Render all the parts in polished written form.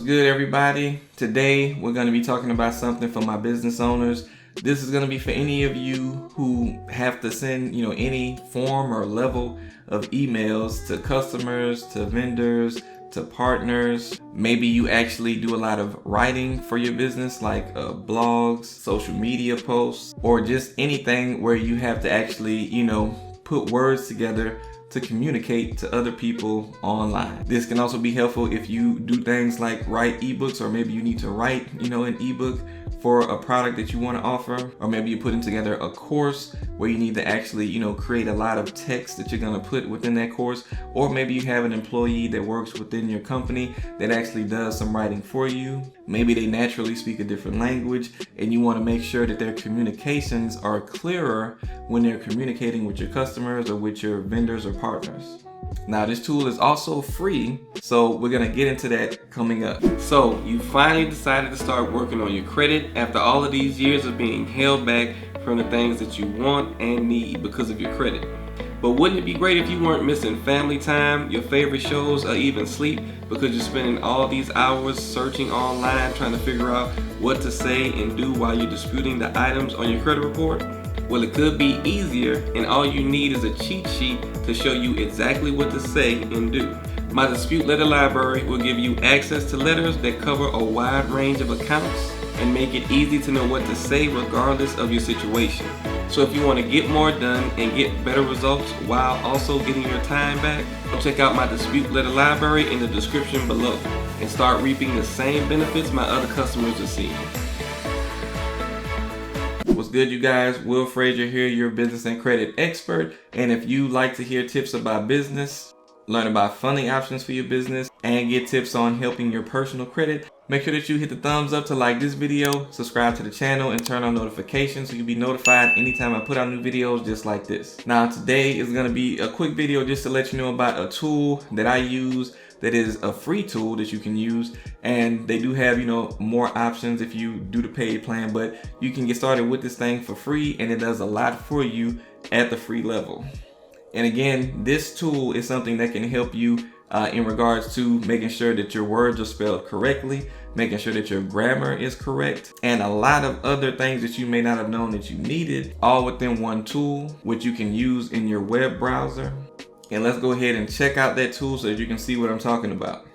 What's good, everybody? Today we're going to be talking about something for my business owners. This is going to be for any of you who have to send, any form or level of emails to customers, to vendors, to partners. Maybe you actually do a lot of writing for your business, like blogs, social media posts, or just anything where you have to actually, put words together to communicate to other people online. This can also be helpful if you do things like write ebooks, or maybe you need to write, an ebook for a product that you want to offer, or maybe you're putting together a course where you need to actually, create a lot of text that you're going to put within that course, or maybe you have an employee that works within your company that actually does some writing for you. Maybe they naturally speak a different language and you want to make sure that their communications are clearer when they're communicating with your customers or with your vendors or partners. Now, this tool is also free, so we're going to get into that coming up. So you finally decided to start working on your credit after all of these years of being held back from the things that you want and need because of your credit. But wouldn't it be great if you weren't missing family time, your favorite shows, or even sleep because you're spending all these hours searching online trying to figure out what to say and do while you're disputing the items on your credit report? Well, it could be easier, and all you need is a cheat sheet to show you exactly what to say and do. My dispute letter library will give you access to letters that cover a wide range of accounts and make it easy to know what to say regardless of your situation. So if you want to get more done and get better results while also getting your time back, check out my dispute letter library in the description below and start reaping the same benefits my other customers are seeing. What's good, you guys? Will Frazier here, your business and credit expert. And if you like to hear tips about business, learn about funding options for your business, and get tips on helping your personal credit, make sure that you hit the thumbs up to like this video, subscribe to the channel, and turn on notifications so you'll be notified anytime I put out new videos just like this. Now, today is going to be a quick video just to let you know about a tool that I use that is a free tool that you can use, and they do have more options if you do the paid plan, but you can get started with this thing for free and it does a lot for you at the free level. And again, this tool is something that can help you in regards to making sure that your words are spelled correctly, making sure that your grammar is correct, and a lot of other things that you may not have known that you needed, all within one tool, which you can use in your web browser. And let's go ahead and check out that tool so that you can see what I'm talking about.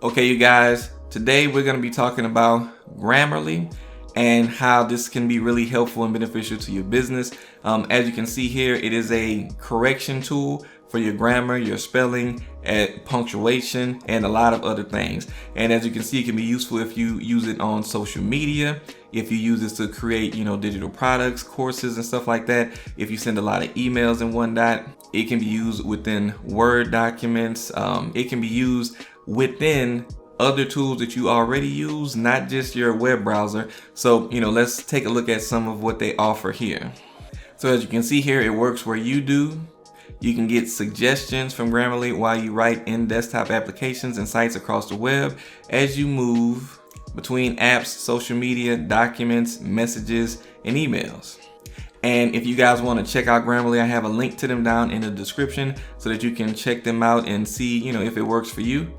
Okay, you guys, today we're going to be talking about Grammarly and how this can be really helpful and beneficial to your business. As you can see here, it is a correction tool for your grammar, your spelling, and punctuation, and a lot of other things. And as you can see, it can be useful if you use it on social media, if you use this to create, digital products, courses, and stuff like that. If you send a lot of emails and whatnot, it can be used within Word documents. It can be used within other tools that you already use, not just your web browser. So, let's take a look at some of what they offer here. So as you can see here, it works where you do. You can get suggestions from Grammarly while you write in desktop applications and sites across the web as you move between apps, social media, documents, messages, and emails. And if you guys want to check out Grammarly, I have a link to them down in the description so that you can check them out and see, if it works for you.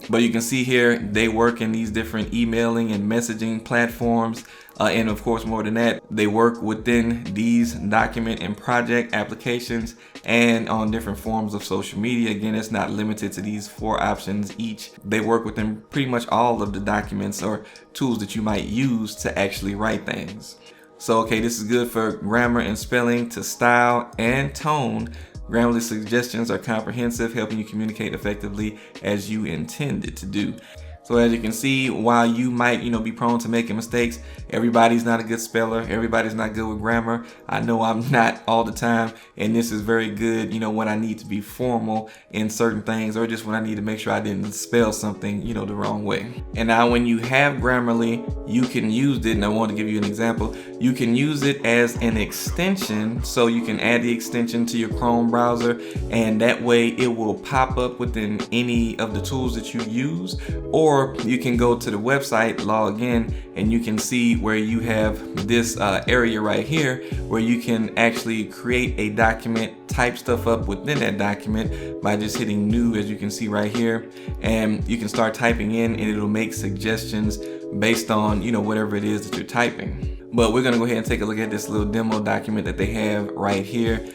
But you can see here, they work in these different emailing and messaging platforms. And of course, more than that, they work within these document and project applications and on different forms of social media. Again, it's not limited to these 4 options each. They work within pretty much all of the documents or tools that you might use to actually write things. So, okay, this is good for grammar and spelling, to style and tone. Grammarly suggestions are comprehensive, helping you communicate effectively as you intended to do. So as you can see, while you might, be prone to making mistakes, everybody's not a good speller. Everybody's not good with grammar. I know I'm not all the time, and this is very good, when I need to be formal in certain things, or just when I need to make sure I didn't spell something, the wrong way. And now when you have Grammarly, you can use it, and I want to give you an example. You can use it as an extension, so you can add the extension to your Chrome browser, and that way it will pop up within any of the tools that you use, or Or you can go to the website, log in, and you can see where you have this area right here where you can actually create a document, type stuff up within that document by just hitting new, as you can see right here, and you can start typing in and it'll make suggestions based on, you know, whatever it is that you're typing. But we're gonna go ahead and take a look at this little demo document that they have right here.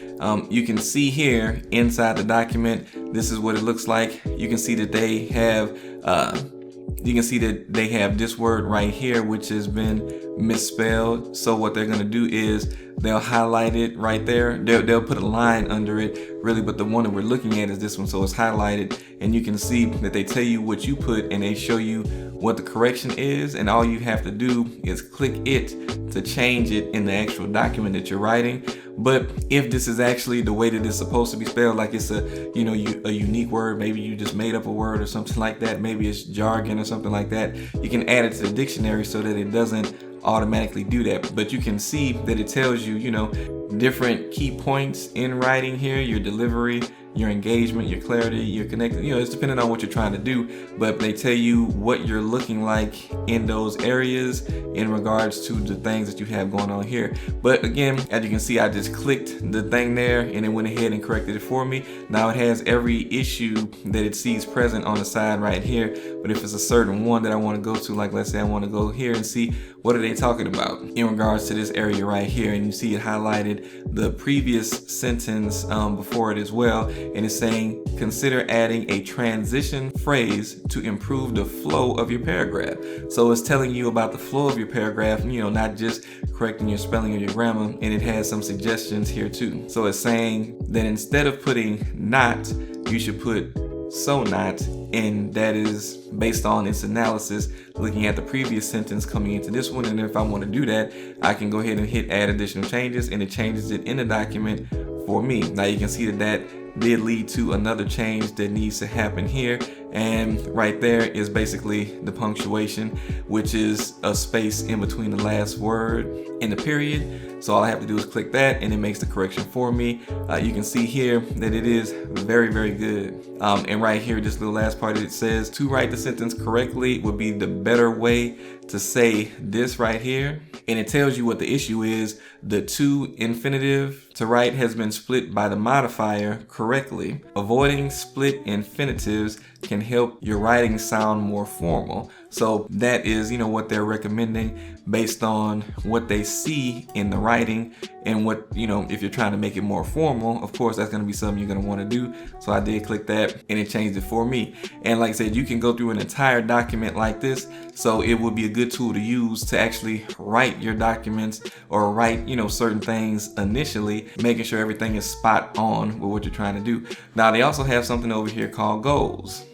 You can see here inside the document, this is what it looks like. You can see that they have this word right here, which has been misspelled. So what they're gonna do is they'll highlight it right there. They'll put a line under it, really, but the one that we're looking at is this one, so it's highlighted, and you can see that they tell you what you put and they show you what the correction is, and all you have to do is click it to change it in the actual document that you're writing. But if this is actually the way that it's supposed to be spelled, like it's a unique word, maybe you just made up a word or something like that, maybe it's jargon or something like that, you can add it to the dictionary so that it doesn't automatically do that. But you can see that it tells you, different key points in writing here, your delivery, your engagement, your clarity, your connected, it's depending on what you're trying to do, but they tell you what you're looking like in those areas in regards to the things that you have going on here. But again, as you can see, I just clicked the thing there and it went ahead and corrected it for me. Now it has every issue that it sees present on the side right here, but if it's a certain one that I want to go to, like let's say I want to go here and see what are they talking about in regards to this area right here, and you see it highlighted the previous sentence before it as well, and it's saying consider adding a transition phrase to improve the flow of your paragraph. So it's telling you about the flow of your paragraph, not just correcting your spelling or your grammar, and it has some suggestions here too. So it's saying that instead of putting not, you should put so not, and that is based on its analysis looking at the previous sentence coming into this one. And if I want to do that, I can go ahead and hit add additional changes, and it changes it in the document for me. Now you can see that did lead to another change that needs to happen here, and right there is basically the punctuation, which is a space in between the last word and the period. So all I have to do is click that and it makes the correction for me. You can see here that it is very, very good. And right here, this little last part, it says to write the sentence correctly would be the better way to say this right here. And it tells you what the issue is. The to infinitive to write has been split by the modifier correctly. Avoiding split infinitives can help your writing sound more formal. So that is, what they're recommending based on what they see in the writing, and what, if you're trying to make it more formal, of course, that's going to be something you're going to want to do. So I did click that and it changed it for me. And like I said, you can go through an entire document like this. So it would be a good tool to use to actually write your documents, or write, certain things initially, making sure everything is spot on with what you're trying to do. Now they also have something over here called goals.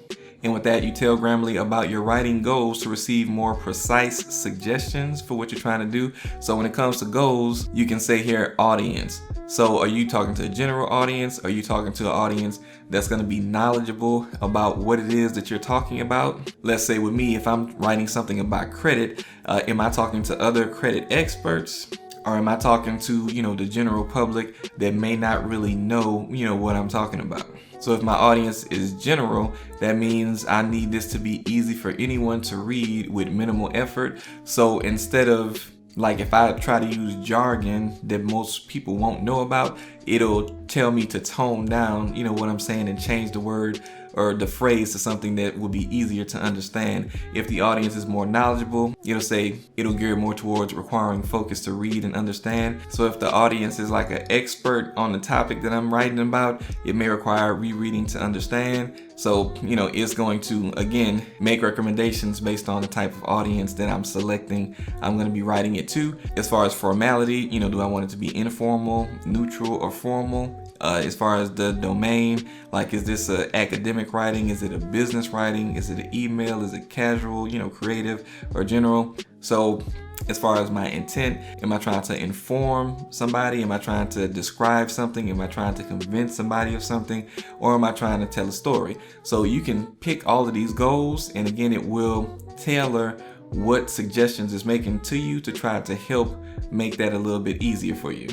And with that, you tell Grammarly about your writing goals to receive more precise suggestions for what you're trying to do. So when it comes to goals, you can say here audience. So are you talking to a general audience? Are you talking to an audience that's going to be knowledgeable about what it is that you're talking about? Let's say with me, if I'm writing something about credit, am I talking to other credit experts? Or am I talking to, the general public that may not really know, what I'm talking about? So if my audience is general, that means I need this to be easy for anyone to read with minimal effort. So instead of, like, if I try to use jargon that most people won't know about, it'll tell me to tone down, what I'm saying, and change the word or the phrase to something that will be easier to understand. If the audience is more knowledgeable, it'll gear more towards requiring focus to read and understand. So if the audience is like an expert on the topic that I'm writing about, it may require rereading to understand. So, it's going to, again, make recommendations based on the type of audience that I'm selecting. I'm going to be writing it to. As far as formality, do I want it to be informal, neutral, or formal? As far as the domain, like, is this an academic writing? Is it a business writing? Is it an email? Is it casual, creative, or general? So as far as my intent, am I trying to inform somebody? Am I trying to describe something? Am I trying to convince somebody of something? Or am I trying to tell a story? So you can pick all of these goals, and again, it will tailor what suggestions it's making to you to try to help make that a little bit easier for you.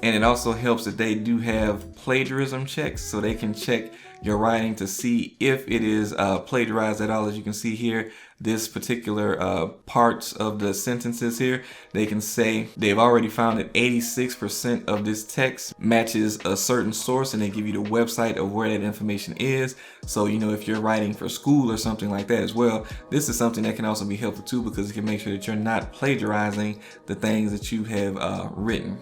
And it also helps that they do have plagiarism checks, so they can check your writing to see if it is plagiarized at all. As you can see here, this particular parts of the sentences here, they can say they've already found that 86% of this text matches a certain source, and they give you the website of where that information is. So, you know, if you're writing for school or something like that as well, this is something that can also be helpful too, because it can make sure that you're not plagiarizing the things that you have written.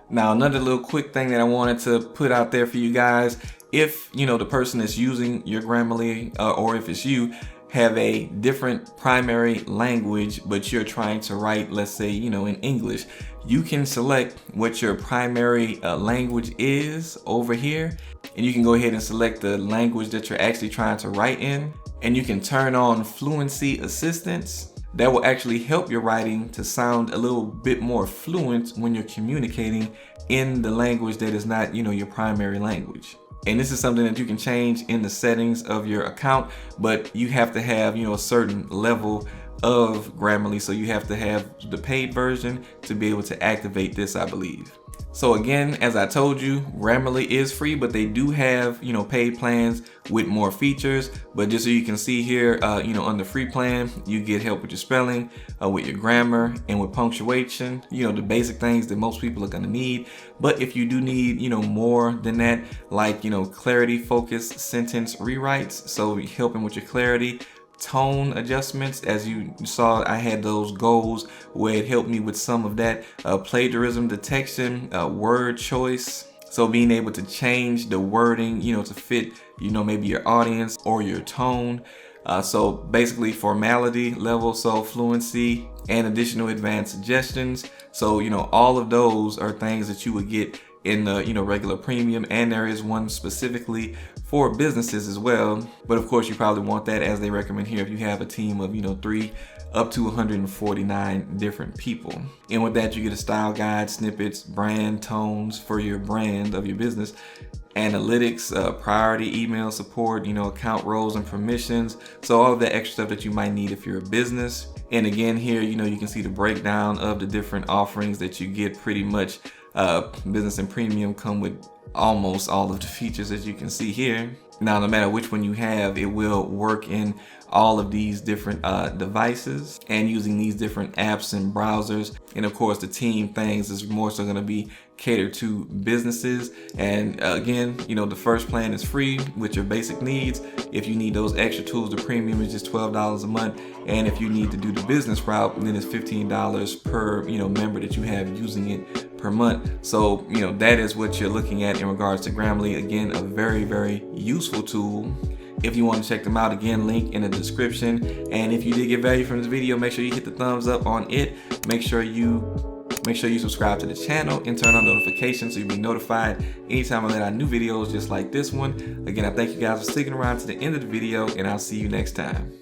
Now, another little quick thing that I wanted to put out there for you guys, if, you know, the person that's using your Grammarly or if it's you, have a different primary language, but you're trying to write, let's say, you know, in English, you can select what your primary language is over here, and you can go ahead and select the language that you're actually trying to write in, and you can turn on fluency assistance. That will actually help your writing to sound a little bit more fluent when you're communicating in the language that is not, you know, your primary language. And this is something that you can change in the settings of your account, but you have to have, you know, a certain level of Grammarly. So you have to have the paid version to be able to activate this, I believe. So again, as I told you, Grammarly is free, but they do have, you know, paid plans with more features. But just so you can see here, you know, on the free plan, you get help with your spelling, with your grammar, and with punctuation, you know, the basic things that most people are going to need. But if you do need, you know, more than that, like, you know, clarity, focus, sentence rewrites, so helping with your clarity, tone adjustments, as you saw, I had those goals where it helped me with some of that, plagiarism detection, word choice, so being able to change the wording, you know, to fit, you know, maybe your audience or your tone, so basically formality level, so fluency, and additional advanced suggestions. So, you know, all of those are things that you would get in the, you know, regular premium, and there is one specifically for businesses as well. But of course, you probably want that, as they recommend here, if you have a team of, you know, 3 up to 149 different people. And with that, you get a style guide, snippets, brand tones for your brand of your business, analytics, priority email support, you know, account roles and permissions. So all of the extra stuff that you might need if you're a business. And again, here, you know, you can see the breakdown of the different offerings that you get. Pretty much business and premium come with almost all of the features that you can see here. Now, no matter which one you have, it will work in all of these different devices and using these different apps and browsers. And of course, the team things is more so going to be catered to businesses. And again, you know, the first plan is free with your basic needs. If you need those extra tools, the premium is just $12 a month. And if you need to do the business route, then it's $15 per, you know, member that you have using it per month. So, you know, that is what you're looking at in regards to Grammarly. Again, a very, very useful tool. If you want to check them out, again, link in the description. And if you did get value from this video, make sure you hit the thumbs up on it. Make sure you subscribe to the channel and turn on notifications so you'll be notified anytime I let out new videos just like this one. Again, I thank you guys for sticking around to the end of the video, and I'll see you next time.